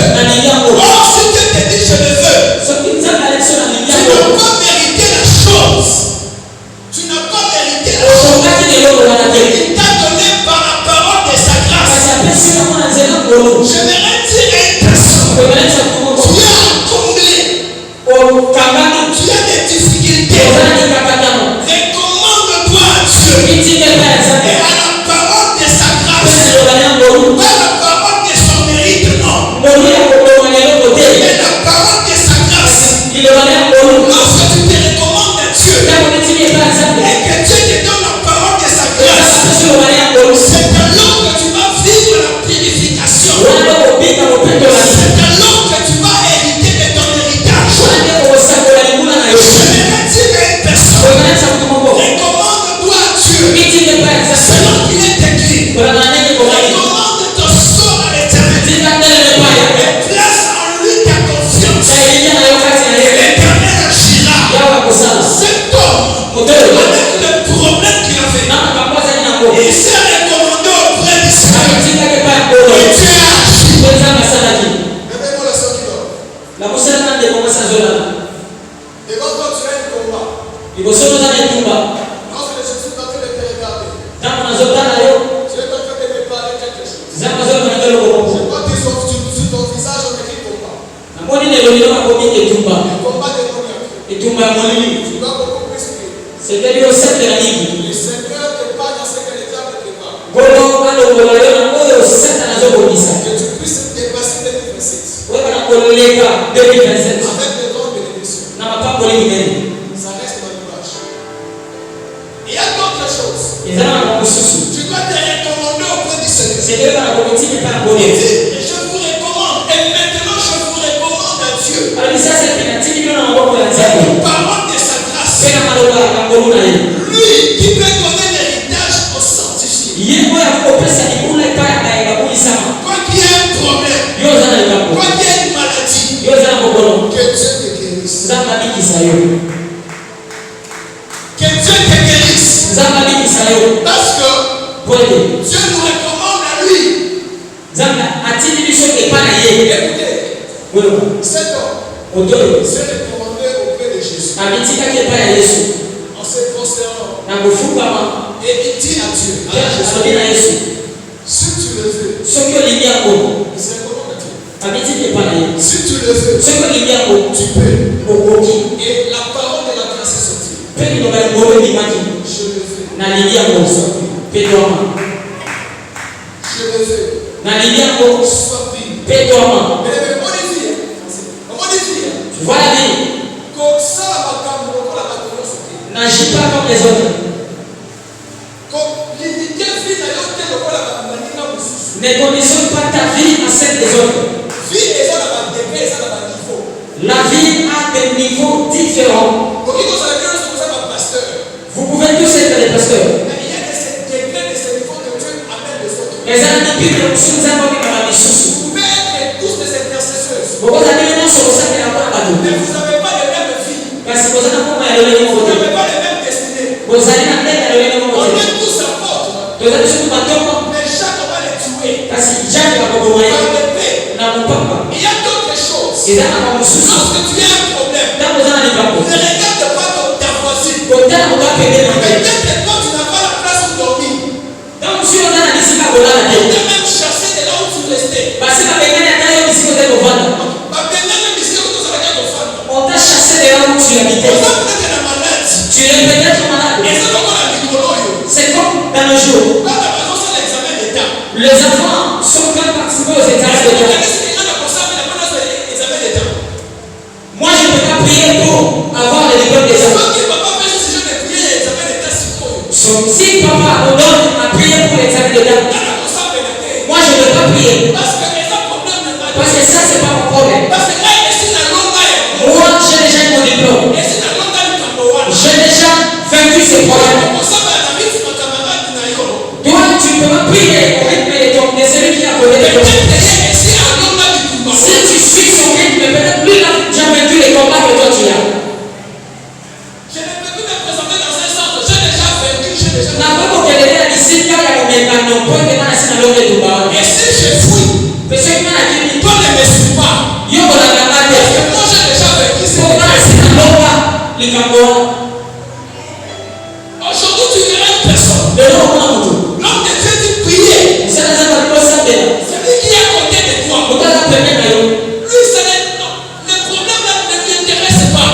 Or, si Dieu te dit je le veux, tu n'as pas mérité la chose. Tu n'as pas mérité la chose. Il t'a donné par la parole de sa grâce. J'aimerais dire à une personne, tu as comblé. Tu as des difficultés. Recommande-toi à Dieu. Et à la parole de sa grâce. Pas la parole de son mérite, non. Mais la parole de sa grâce. Lorsque tu te recommandes à Dieu et que Dieu te donne la parole de sa grâce, c'est alors que tu vas vivre la purification. C'est alors que tu vas hériter de ton héritage. J'aimerais dire à une personne, recommande-toi à Dieu selon qu'il est écrit. Recommande ton sort à l'éternel et place en lui ta confiance. L'éternel agira. Cet homme, avec le problème qu'il avait, il s'est recommandé auprès du Seigneur. Et Dieu a agi. Levez-moi la soeur qui dort. Devant toi, tu as un combat. Lorsque Jésus est en train de te regarder, tu es en train de préparer quelque chose. Je vois que sur ton visage, on écrit combat. Un combat démoniaque. Tu dois beaucoup plus prier. Le Seigneur t'épargne à ce que le diable prépare. Que tu puisses dépasser 2027 avec des grandes bénédictions. Ça reste dans l'ouvrage. Il y a d'autres choses. Tu dois te recommander auprès du Seigneur. Il dit, je vous recommande. Et maintenant, je vous recommande à Dieu. La parole de sa grâce. Lui qui peut donner l'héritage aux sanctifiés. Quoi qu'il y ait un problème, quoi qu'il y ait une maladie, que Dieu te guérisse. Que Dieu te guérisse. Parce que Dieu nous recommande à lui. Écoutez, cet homme s'est recommandé auprès de Jésus en se prosternant. Et il dit à Dieu, si tu le veux, il se recommande à Dieu. Si tu le veux, tu peux. Et la parole de la grâce est sortie. Je le veux. Je le veux. Sois vive. Mais modifie. Tu vois la vie. Comme ça, la N'agis pas comme les autres. Ne conditionne pas ta vie à celle des autres. La vie a des niveaux différents. Vous pouvez tous être des pasteurs. Mais vous pouvez être tous des intercesseurs. Mais vous n'avez pas les mêmes vies. Vous n'avez pas les mêmes destinées. On est tous apôtres. Mais chaque va les tuer. Lorsque tu as un problème, ne regarde pas ta voisine. Peut-être Peut-être que toi, tu n'as pas la place pour dormir. donc Tu t'es même chassé de là où tu restais. on t'a chassé de là où tu habitais. Tu es peut-être malade. C'est comme dans nos jours. Les enfants sont quand participés aux examens d'État. Moi, je ne peux pas prier pour avoir les diplômes des enfants. Si papa nous donne à prier pour l'examen d'État, moi je ne peux pas prier. Parce que ça, c'est pas mon problème. Moi, j'ai déjà mon diplôme. J'ai déjà vaincu ce problème. Toi, tu peux pas prier au rythme de celui qui a côté de toi. Si tu suis son rythme, peut-être lui, il a déjà vaincu les combats que toi tu as. Et si je fouille, toi ne me suis pas. Parce que moi j'ai déjà vécu ce aujourd'hui tu verras une personne. L'homme de Dieu dit prier. Celui qui est à côté de toi. Lui, le problème là ne lui intéresse pas.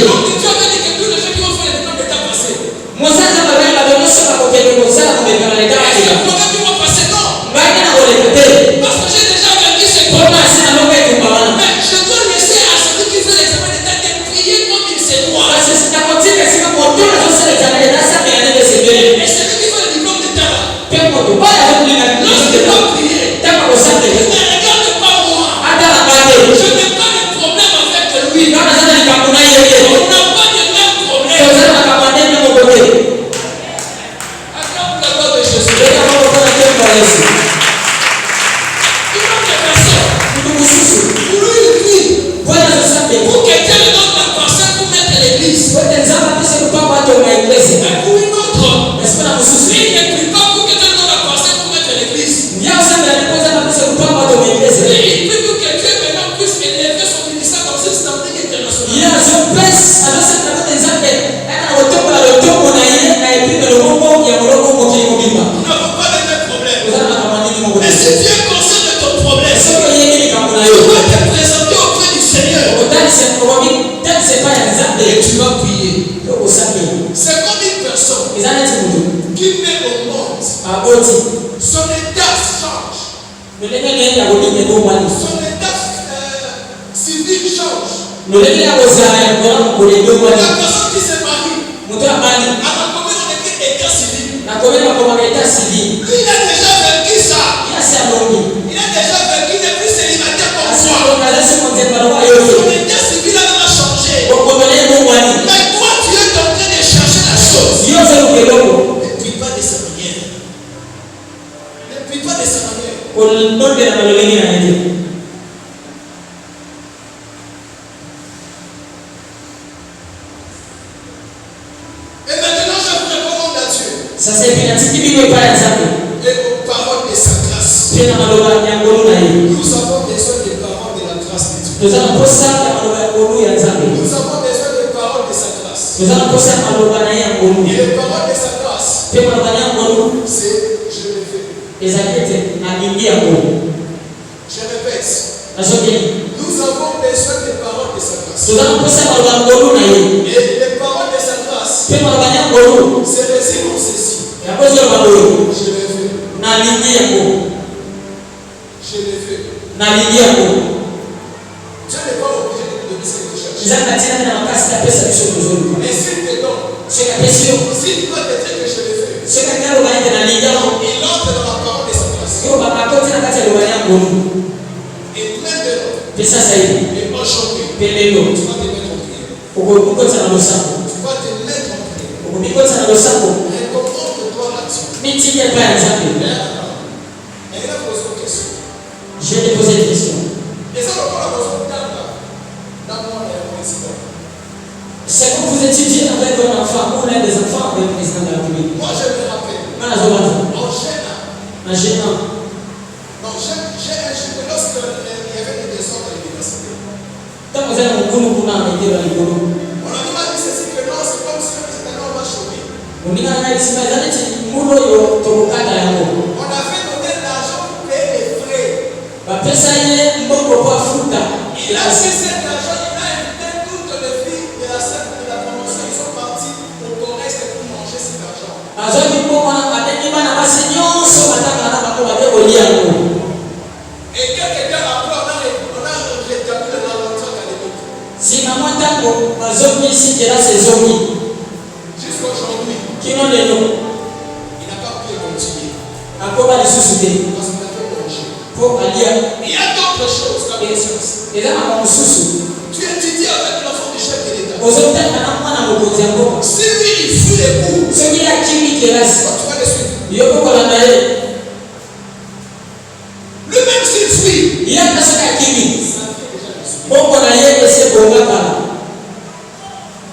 L'homme de Dieu avait dit que tous les gens qui vont faire les diplômes d'État passé. Le problème qui va passer, non. Parce que j'ai déjà vécu ce problème. Mais je dois laisser à celui qui fait l'examen d'État de prier comme il se doit. Et celui qui fait le diplôme d'État là, lorsqu'il doit prier, il ne regarde pas moi. Je n'ai pas de problème avec lui. On n'a pas de même problème. Acclame la gloire de Jésus. Une autre personne, pour lui il prie pour que Dieu lui donne la parcelle pour mettre l'église. Mais pour une autre, il ne prie pas pour que Dieu lui donne la parcelle pour mettre l'église. Et il prie pour que Dieu maintenant puisse élever son ministère dans une standing internationale. Nous n'avons pas de même problème. Mais si tu es conscient de ton problème, tu vas te présenter auprès du Seigneur. Et tu vas prier. C'est comme une personne qui met au monde. Son état change. Son état civil change. La personne qui s'est mariée, à la commune on écrit état civil. Lui, il a déjà vécu ça. Il a déjà vécu depuis célibataire comme toi. Son état civil a changé. Mais toi, tu es en train de chercher la chose. Ne prie pas de sa manière. Ne prie pas de sa manière. Et maintenant, je vous recommande à Dieu. Et aux paroles de sa grâce. Nous avons besoin des paroles de la grâce de Dieu. Nous avons besoin des paroles de sa grâce. Et les paroles de sa grâce, c'est je le fais. Je répète. Nous avons besoin des paroles de sa grâce. Et les paroles de sa grâce se résument en ceci. Je le fais. Je le fais. Dieu n'est pas obligé de te donner ce que tu cherches. Mais s'il te donne, s'il doit te dire que je le fais, il entre dans la parole de sa grâce. Et maintenant, et aujourd'hui, tu vas te mettre en prière. Tu vas te mettre en prière. Recommande-toi là-dessus. Et là, pose une question. Je vais te poser une question. Et ça va pas la poser dans mon président. C'est comme vous étudiez avec un enfant ou l'un des enfants avec le président de la République. Moi, je me rappelle. En gênant. Non, j'ai un juge lorsqu'il y avait des désordres. pas dit ceci que non, c'est comme si maintenant on va chômer. On avait donné l'argent pour payer les frais. Il a pris cet argent, il a invité toutes les filles de la scène de la promotion. Ils sont partis au Corrèze pour manger cet argent. Et quelques temps après, on a rétabli le ralenti académique. Jusqu'aujourd'hui, il n'a pas pu continuer. Parce qu'il a fait manger. Il y a d'autres choses comme conscience. Tu étudies avec l'enfant du chef de l'État. Si lui, il fuit les cours, tu vas le suivre. Lui-même, s'il fuit, il a déjà le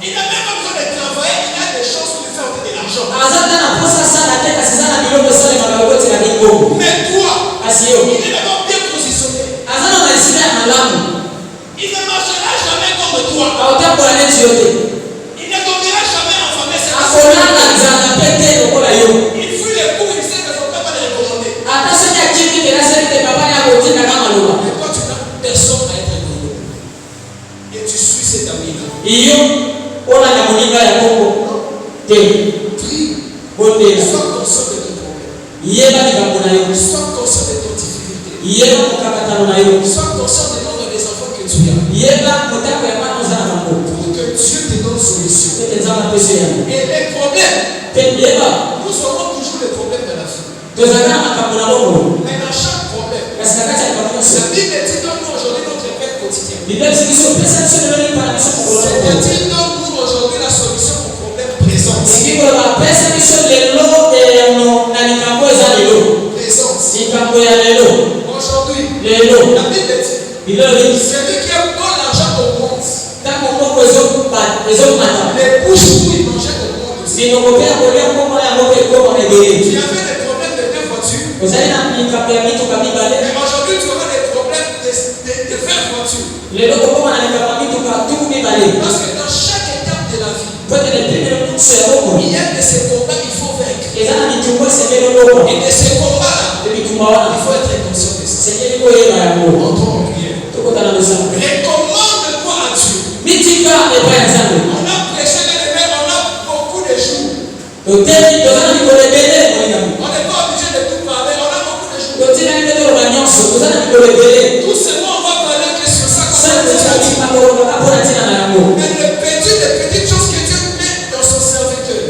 il n'a même pas besoin de travailler, il a des chances pour lui faire de l'argent. Mais toi, il est d'abord bien positionné. Il ne marchera jamais comme toi. Il ne donnera jamais en famille cette personne. Il fuit les coups, il sait que son père va les recommander. Mais toi, tu n'as personne à être recommandé. Et tu suis cet ami-là. Prie. Sois conscient de ton problème. Sois conscient de ton difficulté. Sois conscient du nombre des enfants que tu as. Pour que Dieu te donne solution. Et les problèmes, nous aurons toujours les problèmes de la vie. Mais dans chaque problème, la Bible dit donne-nous aujourd'hui notre pain quotidien. C'est-à-dire donne-nous aujourd'hui la solution au problème présent. Aujourd'hui, la Bible dit celui qui a donné l'argent au monde, les bouches où il mangeait au monde aussi. Tu avais des problèmes de deux voitures. Mais aujourd'hui, tu auras des problèmes de 20 voitures. Parce que dans chaque étape de la vie, il y a de ces combats qu'il faut vaincre. Et de ces combats-là, il faut être conscient de ça. Entrons en prière. Recommande-toi à Dieu. On a prêché les bébés, on a beaucoup de jours. On n'est pas obligé de tout parler, on a beaucoup de jours. Tout ce monde, on va parler que sur ça. Mais les petites choses que Dieu met dans son serviteur.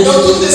Dans toutes les